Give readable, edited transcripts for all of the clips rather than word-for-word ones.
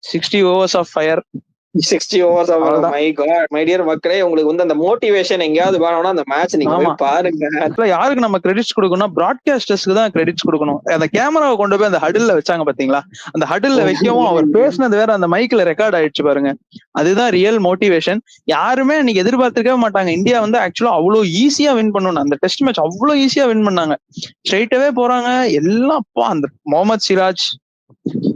60 overs of fire. 60 overs my god my dear மக்களே, உங்களுக்கு வந்து அந்த மோட்டிவேஷன் எங்கேயாவது வேணும்னா அந்த மேட்ச் நீங்க போய் பாருங்க. யாருக்கு நம்ம கிரெடிட்ஸ் கொடுக்கணும்? பிராட்காஸ்டர்ஸ்க்கு தான் கிரெடிட்ஸ் கொடுக்கணும். அந்த கேமராவை கொண்டு போய் அந்த ஹடில்ல வச்சாங்க பாத்தீங்களா? அந்த ஹடில்ல வைக்கவும் அவர் பேசினது வேற அந்த மைக்ல ரெக்கார்ட் ஆயிடுச்சு பாருங்க. அதுதான் ரியல் மோட்டிவேஷன். யாருமே அன்னைக்கு எதிர்பார்த்திருக்கவே மாட்டாங்க இந்தியா வந்து ஆக்சுவலா அவ்வளவு ஈஸியா வின் பண்ணணும். அந்த டெஸ்ட் மேட்ச் அவ்வளவு ஈஸியா வின் பண்ணாங்க. ஸ்ட்ரைட்டாவே போறாங்க எல்லாம். அந்த முகமது சிராஜ்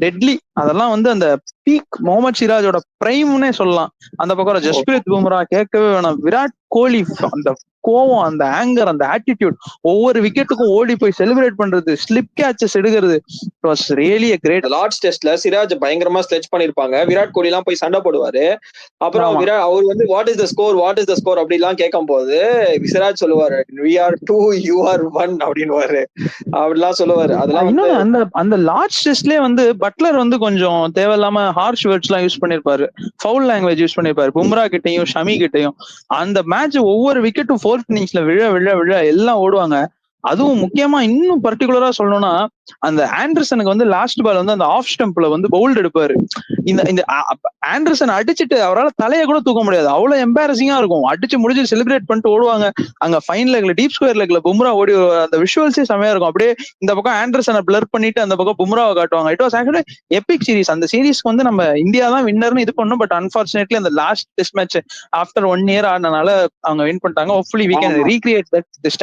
டெட்லி, அதெல்லாம் வந்து அந்த பீக் முகமது சிராஜோட பிரைம்னே சொல்லலாம். அந்த பக்கம் ஜஸ்பிரீத் பும்ரா கேட்கவே வேணாம். விராட் கோலி அந்த கோவம், அந்த ஆங்கர், அந்த ஆட்டிடியூட், ஒவ்வொரு விக்கெட்டுக்கும் ஓடி போய் செலிப்ரேட் பண்றது, ஸ்லிப் கேட்சஸ் எடுக்கிறது, it was really a great. Lord's டெஸ்ட்ல சிராஜ் பயங்கரமா ஸ்லெட்ச் பண்ணிருப்பாங்க. விராட் கோலி எல்லாம் போய் சண்டை போடுவாரு. அப்புறம் அவர் வந்து வாட் இஸ் த ஸ்கோர் அப்படி எல்லாம் கேட்கும் போது சிராஜ் சொல்லுவாரு we are 2 you are 1 அப்படின்னுவாரு. அப்படிலாம் சொல்லுவாரு. அதெல்லாம் இன்னும் அந்த லார்ட்ஸ் டெஸ்ட்லயே வந்து பட்லர் வந்து கொஞ்சம் தேவையில்லாம ஹார்ஷ் வேர்ட்ஸ் எல்லாம் யூஸ் பண்ணிருப்பாரு, ஃபவுல் லாங்குவேஜ் யூஸ் பண்ணிருப்பாரு பும்ரா கிட்டையும் ஷமி கிட்டையும். அந்த மேட்ச் ஒவ்வொரு விக்கெட்டும் ஃபோர்த் இன்னிங்ஸ்ல விழ விழ விழ எல்லாம் ஓடுவாங்க. அதுவும் முக்கியமா இன்னும் பர்டிகுலரா சொல்லணும்னா அந்த ஆண்டர்சனுக்கு வந்து லாஸ்ட் பால் வந்து அந்த ஆஃப் ஸ்டம்ப்ல வந்து பவுல்ட் எடுப்பாரு. இந்த ஆண்டர்சன் அடிச்சுட்டு அவரால் தலையை கூட தூக்க முடியாது, அவ்வளவு எம்பாரசிங்கா இருக்கும். அடிச்சு முடிச்சு செலிப்ரேட் பண்ணிட்டு ஓடுவாங்க. அங்க ஃபைன் லெக்ல டீப் ஸ்கொயர் லெக்ல பும்ரா ஓடி, அந்த விஷுவல்ஸே செமையா இருக்கும். அப்படியே இந்த பக்கம் ஆண்டர்சனை பிளர் பண்ணிட்டு அந்த பக்கம் பும்ராவை காட்டுவாங்க. It was actually epic series. அந்த சீரீஸ்க்கு வந்து நம்ம இந்தியா தான் வின்னர்னு இது பண்ணும். பட் அன்பார்ச்சுனேட்லி அந்த last test match after 1 year ஆனனால அவங்க வின் பண்ணிட்டாங்க. Hopefully we can recreate that this time.